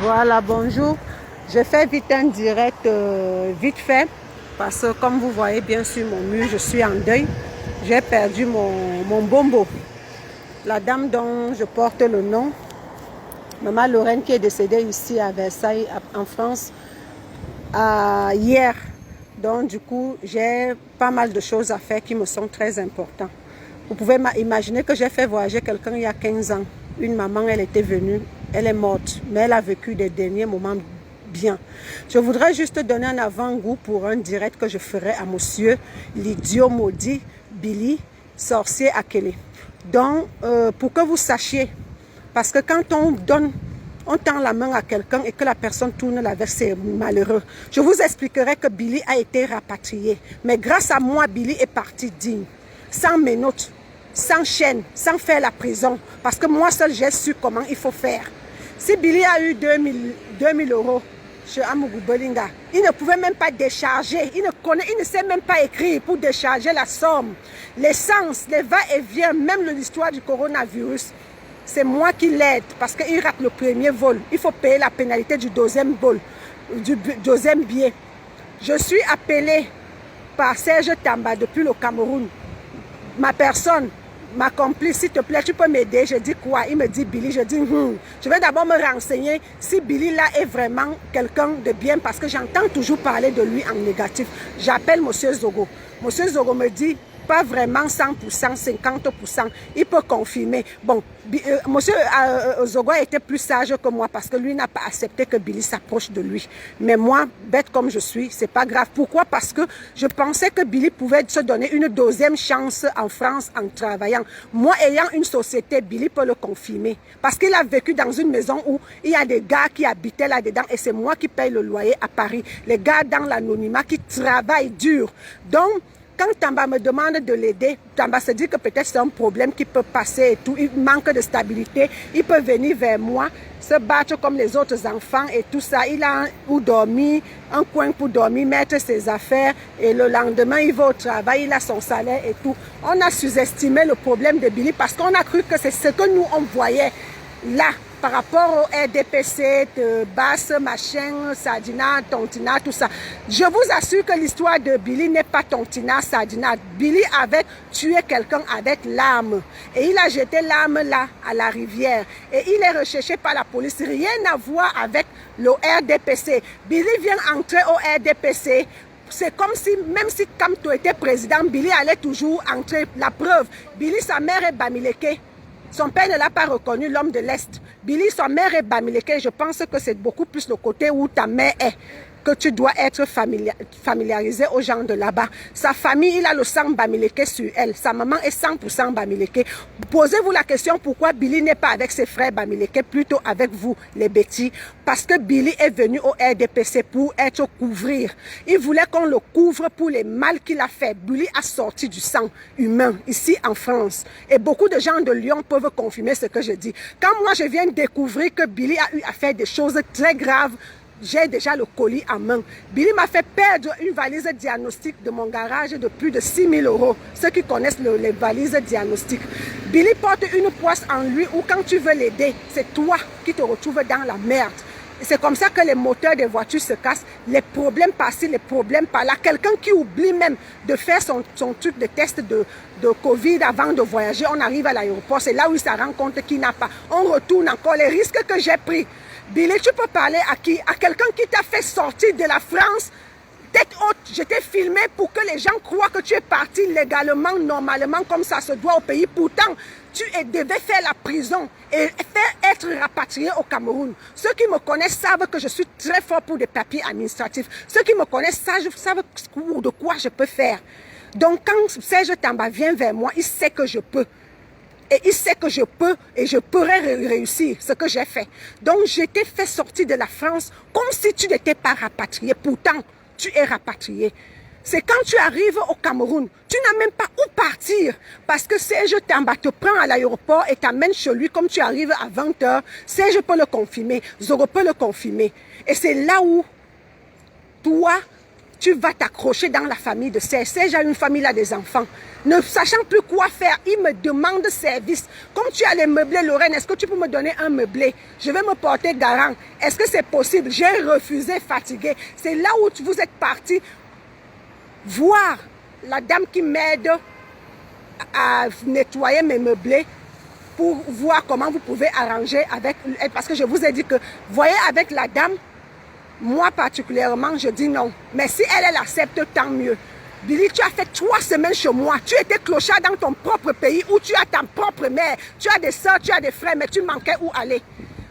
Voilà, bonjour. Je fais vite un direct, vite fait, parce que comme vous voyez bien sur mon mur, je suis en deuil. J'ai perdu mon bombo. La dame dont je porte le nom, Maman Lorraine, qui est décédée ici à Versailles, en France, hier. Donc du coup, j'ai pas mal de choses à faire qui me sont très importantes. Vous pouvez imaginer que j'ai fait voyager quelqu'un il y a 15 ans. Une maman, elle était venue, elle est morte, mais elle a vécu des derniers moments bien. Je voudrais juste donner un avant-goût pour un direct que je ferai à monsieur l'idiot maudit Billy, sorcier à Kelly. Donc, pour que vous sachiez, parce que quand on tend la main à quelqu'un et que la personne tourne la veste, c'est malheureux. Je vous expliquerai que Billy a été rapatrié. Mais grâce à moi, Billy est parti digne. Sans menottes, sans chaîne, sans faire la prison. Parce que moi seul, j'ai su comment il faut faire. Si Billy a eu 2000 euros chez Amougou Bolinga, il ne pouvait même pas décharger. Il ne sait même pas écrire pour décharger la somme. L'essence, les va-et-vient, même l'histoire du coronavirus. C'est moi qui l'aide parce qu'il rate le premier vol. Il faut payer la pénalité du deuxième vol, du deuxième billet. Je suis appelée par Serge Tamba depuis le Cameroun. Ma personne, ma complice, s'il te plaît, tu peux m'aider. Je dis quoi? Il me dit Billy. Je dis, je vais d'abord me renseigner si Billy là est vraiment quelqu'un de bien parce que j'entends toujours parler de lui en négatif. J'appelle monsieur Zogo. Monsieur Zogo me dit, pas vraiment 100%, 50%. Il peut confirmer. Bon, monsieur Zogo était plus sage que moi parce que lui n'a pas accepté que Billy s'approche de lui. Mais moi, bête comme je suis, c'est pas grave. Pourquoi? Parce que je pensais que Billy pouvait se donner une deuxième chance en France en travaillant. Moi, ayant une société, Billy peut le confirmer. Parce qu'il a vécu dans une maison où il y a des gars qui habitaient là-dedans et c'est moi qui paye le loyer à Paris. Les gars dans l'anonymat qui travaillent dur. Donc, quand Tamba me demande de l'aider, Tamba se dit que peut-être c'est un problème qui peut passer et tout. Il manque de stabilité. Il peut venir vers moi, se battre comme les autres enfants et tout ça. Il a où dormir, un coin pour dormir, mettre ses affaires. Et le lendemain, il va au travail, il a son salaire et tout. On a sous-estimé le problème de Billy parce qu'on a cru que c'est ce que nous, on voyait là. Par rapport au RDPC, Basse, machin, Sardina, Tontina, tout ça. Je vous assure que l'histoire de Billy n'est pas Tontina, Sardina. Billy avait tué quelqu'un avec l'arme. Et il a jeté l'arme là, à la rivière. Et il est recherché par la police. Rien à voir avec le RDPC. Billy vient entrer au RDPC. C'est comme si, même si Kamto était président, Billy allait toujours entrer. La preuve, Billy, sa mère est Bamileke. Son père ne l'a pas reconnu, l'homme de l'Est. Billy, sa mère est Bamileke. Je pense que c'est beaucoup plus le côté où ta mère est que tu dois être familiarisé aux gens de là-bas. Sa famille, il a le sang Bamileke sur elle. Sa maman est 100% Bamileke. Posez-vous la question pourquoi Billy n'est pas avec ses frères Bamileke, plutôt avec vous, les bêtis. Parce que Billy est venu au RDPC pour être couvrir. Il voulait qu'on le couvre pour les mal qu'il a fait. Billy a sorti du sang humain ici en France. Et beaucoup de gens de Lyon peuvent confirmer ce que je dis. Quand moi je viens découvrir que Billy a eu à faire des choses très graves, j'ai déjà le colis en main. Billy m'a fait perdre une valise diagnostique de mon garage de plus de 6 000 euros. Ceux qui connaissent les valises diagnostiques. Billy porte une poisse en lui où quand tu veux l'aider, c'est toi qui te retrouves dans la merde. C'est comme ça que les moteurs des voitures se cassent. Les problèmes par-ci, les problèmes par-là. Quelqu'un qui oublie même de faire son truc de test de Covid avant de voyager. On arrive à l'aéroport, c'est là où il se rend compte qu'il n'a pas. On retourne encore. Les risques que j'ai pris. Billy, tu peux parler à qui? À quelqu'un qui t'a fait sortir de la France, tête haute. Je t'ai filmé pour que les gens croient que tu es parti légalement, normalement, comme ça se doit au pays. Pourtant, tu devais faire la prison et faire être rapatrié au Cameroun. Ceux qui me connaissent savent que je suis très fort pour des papiers administratifs. Ceux qui me connaissent savent de quoi je peux faire. Donc, quand Serge Tamba vient vers moi, il sait que je peux. Et il sait que je peux et je pourrais réussir ce que j'ai fait. Donc, je t'ai fait sortir de la France comme si tu n'étais pas rapatrié. Pourtant, tu es rapatrié. C'est quand tu arrives au Cameroun, tu n'as même pas où partir. Parce que Serge Tamba te prend à l'aéroport et t'amène chez lui comme tu arrives à 20 h. Serge peut le confirmer, Zoro peut le confirmer. Et c'est là où, toi, tu vas t'accrocher dans la famille de Serge. Serge a une famille, a des enfants. Ne sachant plus quoi faire, il me demande service. Comme tu as les meublés, Lorraine, est-ce que tu peux me donner un meublé? Je vais me porter garant. Est-ce que c'est possible? J'ai refusé, fatigué. C'est là où vous êtes parti voir la dame qui m'aide à nettoyer mes meublés pour voir comment vous pouvez arranger avec elle. Parce que je vous ai dit que, voyez, avec la dame, moi particulièrement, je dis non. Mais si elle accepte, tant mieux. Billy, tu as fait 3 semaines chez moi. Tu étais clochard dans ton propre pays où tu as ta propre mère. Tu as des soeurs, tu as des frères, mais tu manquais où aller.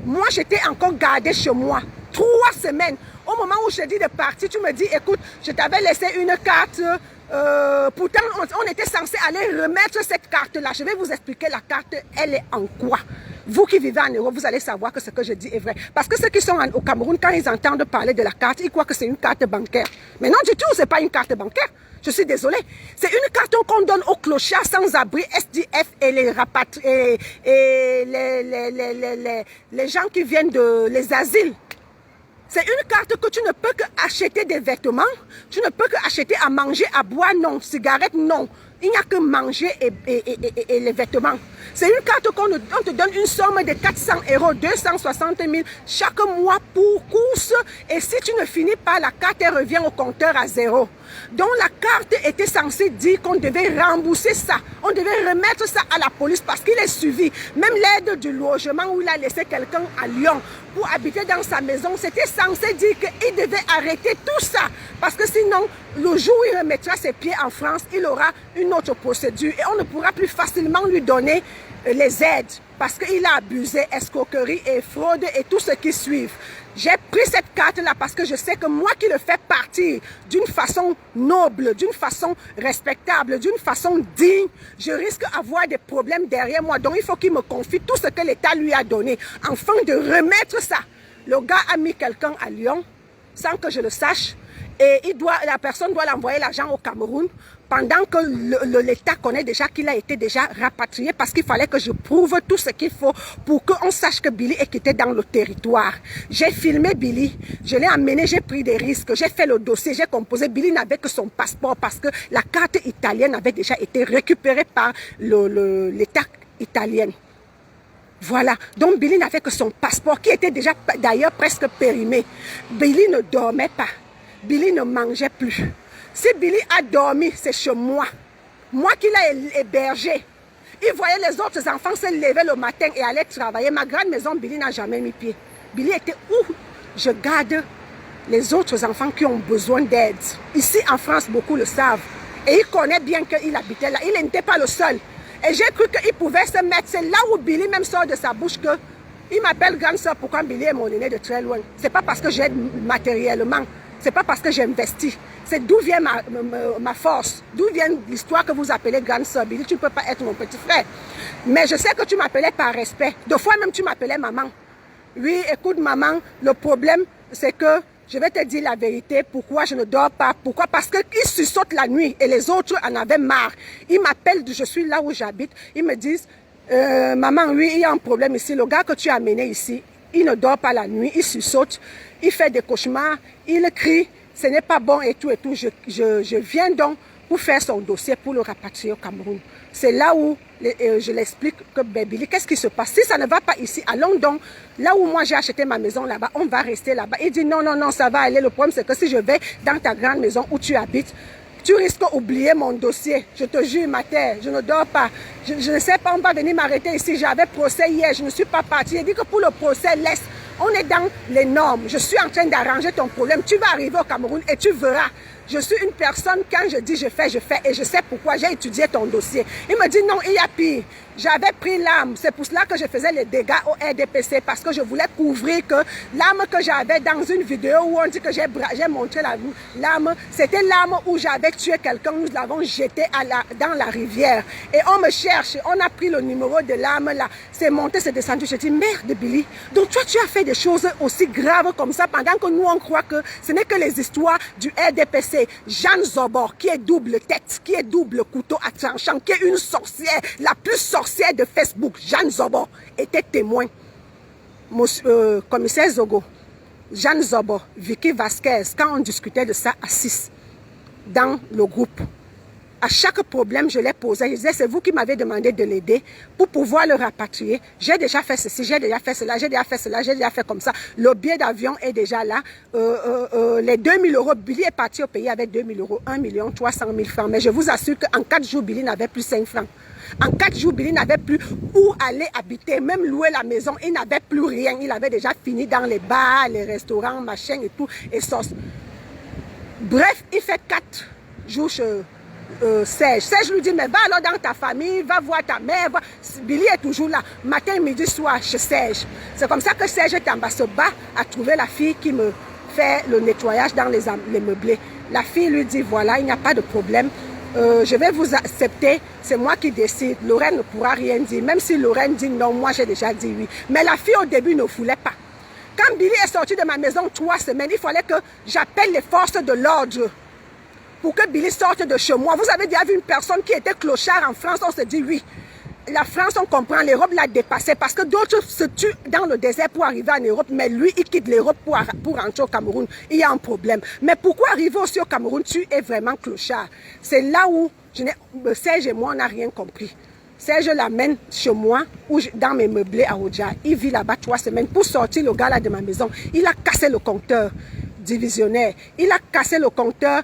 Moi, j'étais encore gardée chez moi. 3 semaines. Au moment où je dis de partir, tu me dis, écoute, je t'avais laissé une carte. Pourtant, on était censé aller remettre cette carte-là. Je vais vous expliquer la carte, elle est en quoi. Vous qui vivez en Europe, vous allez savoir que ce que je dis est vrai. Parce que ceux qui sont au Cameroun, quand ils entendent parler de la carte, ils croient que c'est une carte bancaire. Mais non du tout, ce n'est pas une carte bancaire. Je suis désolée. C'est une carte qu'on donne aux clochards sans-abri, SDF et les rapatriés, et les gens qui viennent les asiles. C'est une carte que tu ne peux qu'acheter des vêtements, tu ne peux qu'acheter à manger, à boire, non. Cigarettes, non. Il n'y a que manger et les vêtements. C'est une carte qu'on te donne une somme de 400 €, 260 000 chaque mois pour courses. Et si tu ne finis pas, la carte elle revient au compteur à 0. Donc la carte était censée dire qu'on devait rembourser ça. On devait remettre ça à la police parce qu'il est suivi. Même l'aide du logement où il a laissé quelqu'un à Lyon pour habiter dans sa maison, c'était censé dire qu'il devait arrêter tout ça. Parce que sinon, le jour où il remettra ses pieds en France, il aura une autre procédure et on ne pourra plus facilement lui donner les aides parce qu'il a abusé, escroquerie et fraude et tout ce qui suit. J'ai pris cette carte-là parce que je sais que moi qui le fais partir d'une façon noble, d'une façon respectable, d'une façon digne, je risque d'avoir des problèmes derrière moi. Donc il faut qu'il me confie tout ce que l'État lui a donné afin de remettre ça. Le gars a mis quelqu'un à Lyon sans que je le sache. Et la personne doit l'envoyer l'argent au Cameroun pendant que l'État connaît déjà qu'il a été déjà rapatrié parce qu'il fallait que je prouve tout ce qu'il faut pour qu'on sache que Billy est quitté dans le territoire. J'ai filmé Billy, je l'ai emmené, j'ai pris des risques, j'ai fait le dossier, j'ai composé. Billy n'avait que son passeport parce que la carte italienne avait déjà été récupérée par l'État italien. Voilà, donc Billy n'avait que son passeport qui était déjà d'ailleurs presque périmé. Billy ne dormait pas. Billy ne mangeait plus. Si Billy a dormi, c'est chez moi. Moi qui l'ai hébergé. Il voyait les autres enfants se lever le matin et aller travailler. Ma grande maison, Billy n'a jamais mis pied. Billy était où je garde les autres enfants qui ont besoin d'aide. Ici en France, beaucoup le savent. Et il connaît bien qu'il habitait là. Il n'était pas le seul. Et j'ai cru qu'il pouvait se mettre. C'est là où Billy même sort de sa bouche que il m'appelle grande soeur. Pourquoi Billy est mon aîné de très loin? C'est pas parce que j'aide matériellement. C'est pas parce que j'investis. C'est d'où vient ma force. D'où vient l'histoire que vous appelez grande soeur. Billy, tu ne peux pas être mon petit frère. Mais je sais que tu m'appelais par respect. Deux fois même, tu m'appelais maman. Oui, écoute maman, le problème, c'est que je vais te dire la vérité. Pourquoi je ne dors pas? Pourquoi? Parce qu'ils sursautent la nuit et les autres en avaient marre. Ils m'appellent, je suis là où j'habite. Ils me disent, maman, oui, il y a un problème ici. Le gars que tu as amené ici, il ne dort pas la nuit, il sursaute, il fait des cauchemars, il crie, ce n'est pas bon et tout et tout. Je viens donc pour faire son dossier pour le rapatrier au Cameroun. C'est là où je l'explique que Billy, qu'est-ce qui se passe? Si ça ne va pas ici, allons donc là où moi j'ai acheté ma maison là-bas, on va rester là-bas. Il dit non, non, non, ça va aller. Le problème c'est que si je vais dans ta grande maison où tu habites, tu risques d'oublier mon dossier. Je te jure, ma terre, je ne dors pas. Je ne sais pas, on va venir m'arrêter ici. J'avais procès hier, je ne suis pas partie. Il dit que pour le procès, laisse. On est dans les normes. Je suis en train d'arranger ton problème. Tu vas arriver au Cameroun et tu verras. Je suis une personne, quand je dis je fais, et je sais pourquoi. J'ai étudié ton dossier. Il me dit non, il y a pire. J'avais pris l'arme. C'est pour cela que je faisais les dégâts au RDPC parce que je voulais couvrir que l'arme que j'avais dans une vidéo où on dit que j'ai montré l'arme, c'était l'arme où j'avais tué quelqu'un. Nous l'avons jeté dans la rivière. Et on me cherche. On a pris le numéro de l'arme là. C'est monté, c'est descendu. Je dis merde Billy. Donc toi tu as fait des choses aussi graves comme ça pendant que nous on croit que ce n'est que les histoires du RDPC. Jeanne Zobor qui est double tête, qui est double couteau à tranchant, qui est une sorcière, la plus sorcière de Facebook. Jeanne Zobor était témoin. Commissaire Zogo, Jeanne Zobor, Vicky Vasquez, quand on discutait de ça à 6, dans le groupe. À chaque problème, je l'ai posé. Je disais, c'est vous qui m'avez demandé de l'aider pour pouvoir le rapatrier. J'ai déjà fait ceci, j'ai déjà fait cela, j'ai déjà fait cela, j'ai déjà fait comme ça. Le billet d'avion est déjà là. Les 2000 €, Billy est parti au pays avec 2000 €, 1 300 000 francs. Mais je vous assure qu'en 4 jours, Billy n'avait plus 5 francs. En 4 jours, Billy n'avait plus où aller habiter, même louer la maison. Il n'avait plus rien. Il avait déjà fini dans les bars, les restaurants, machin et tout, et sauce. Bref, il fait 4 jours chez Serge. Serge lui dit, mais va alors dans ta famille, va voir ta mère. Billy est toujours là, matin, midi, soir, chez Serge. C'est comme ça que Serge est en bas, se bat à trouver la fille qui me fait le nettoyage dans les meublés. La fille lui dit, voilà, il n'y a pas de problème. Je vais vous accepter, c'est moi qui décide. Lorraine ne pourra rien dire. Même si Lorraine dit non, moi j'ai déjà dit oui. Mais la fille au début ne voulait pas. Quand Billy est sorti de ma maison 3 semaines, il fallait que j'appelle les forces de l'ordre pour que Billy sorte de chez moi. Vous avez déjà vu une personne qui était clochard en France, on se dit oui. La France, on comprend, l'Europe l'a dépassé parce que d'autres se tuent dans le désert pour arriver en Europe, mais lui, il quitte l'Europe pour rentrer au Cameroun. Il y a un problème. Mais pourquoi arriver aussi au Cameroun, tu es vraiment clochard? C'est là où Serge et moi, on n'a rien compris. Serge l'amène chez moi, dans mes meublés à Oja. Il vit là-bas 3 semaines. Pour sortir le gars là de ma maison, il a cassé le compteur divisionnaire. Il a cassé le compteur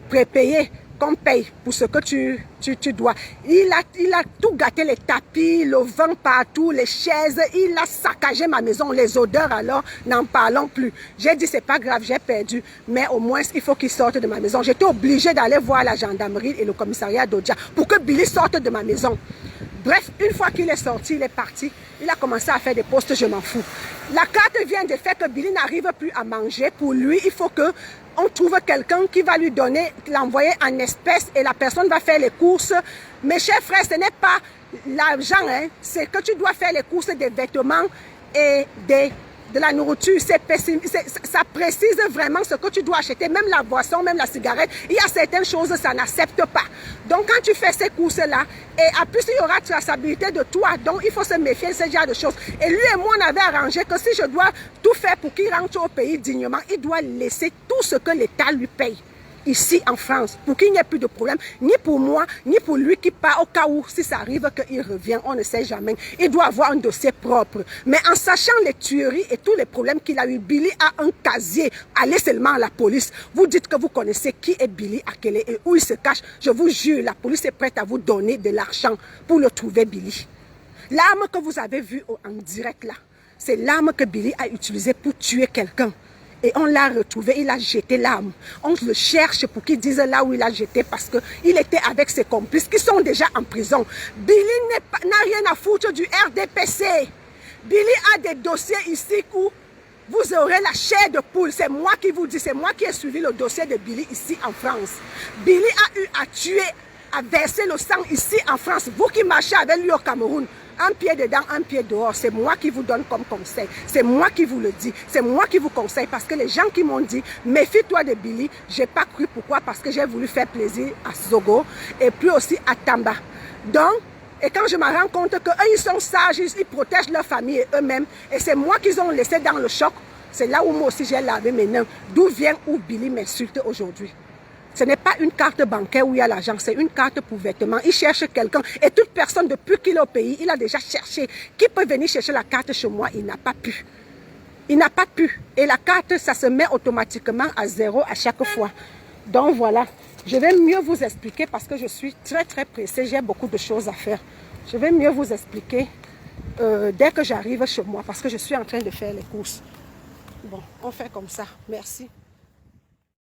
prépayé qu'on paye pour ce que tu dois. Il a tout gâté, les tapis, le vent partout, les chaises. Il a saccagé ma maison, les odeurs alors, n'en parlons plus. J'ai dit, c'est pas grave, j'ai perdu, mais au moins, il faut qu'il sorte de ma maison. J'étais obligée d'aller voir la gendarmerie et le commissariat d'Odja pour que Billy sorte de ma maison. Bref, une fois qu'il est sorti, il est parti. Il a commencé à faire des postes, je m'en fous. La carte vient de fait que Billy n'arrive plus à manger. Pour lui, il faut que on trouve quelqu'un qui va lui donner, l'envoyer en espèces et la personne va faire les courses. Mes chers frères, ce n'est pas l'argent, hein, c'est que tu dois faire les courses des vêtements et de la nourriture. Ça précise vraiment ce que tu dois acheter, même la boisson, même la cigarette. Il y a certaines choses, ça n'accepte pas. Donc quand tu fais ces courses-là, et en plus il y aura traçabilité de toi, donc il faut se méfier de ce genre de choses. Et lui et moi, on avait arrangé que si je dois tout faire pour qu'il rentre au pays dignement, il doit laisser tout ce que l'État lui paye ici en France, pour qu'il n'y ait plus de problème, ni pour moi, ni pour lui qui part au cas où, si ça arrive qu'il revient, on ne sait jamais. Il doit avoir un dossier propre. Mais en sachant les tueries et tous les problèmes qu'il a eu, Billy a un casier. Allez seulement à la police. Vous dites que vous connaissez qui est Billy Akele et où il se cache. Je vous jure, la police est prête à vous donner de l'argent pour le trouver, Billy. L'arme que vous avez vue en direct là, c'est l'arme que Billy a utilisée pour tuer quelqu'un. Et on l'a retrouvé, il a jeté l'arme. On le cherche pour qu'il dise là où il a jeté parce qu'il était avec ses complices qui sont déjà en prison. Billy n'a rien à foutre du RDPC. Billy a des dossiers ici où vous aurez la chair de poule. C'est moi qui vous dis, c'est moi qui ai suivi le dossier de Billy ici en France. Billy a eu à tuer, à verser le sang ici en France. Vous qui marchez avec lui au Cameroun, un pied dedans, un pied dehors, c'est moi qui vous donne comme conseil. C'est moi qui vous le dis. C'est moi qui vous conseille parce que les gens qui m'ont dit, méfie-toi de Billy, je n'ai pas cru. Pourquoi? Parce que j'ai voulu faire plaisir à Zogo et puis aussi à Tamba. Donc, et quand je me rends compte qu'eux, ils sont sages, ils protègent leur famille et eux-mêmes, et c'est moi qu'ils ont laissé dans le choc, c'est là où moi aussi j'ai lavé mes mains. D'où vient où Billy m'insulte aujourd'hui? Ce n'est pas une carte bancaire où il y a l'argent, c'est une carte pour vêtements. Il cherche quelqu'un et toute personne depuis qu'il est au pays, il a déjà cherché. Qui peut venir chercher la carte chez moi? Il n'a pas pu. Il n'a pas pu. Et la carte, ça se met automatiquement à 0 à chaque fois. Donc voilà, je vais mieux vous expliquer parce que je suis très pressée, j'ai beaucoup de choses à faire. Je vais mieux vous expliquer dès que j'arrive chez moi parce que je suis en train de faire les courses. Bon, on fait comme ça. Merci.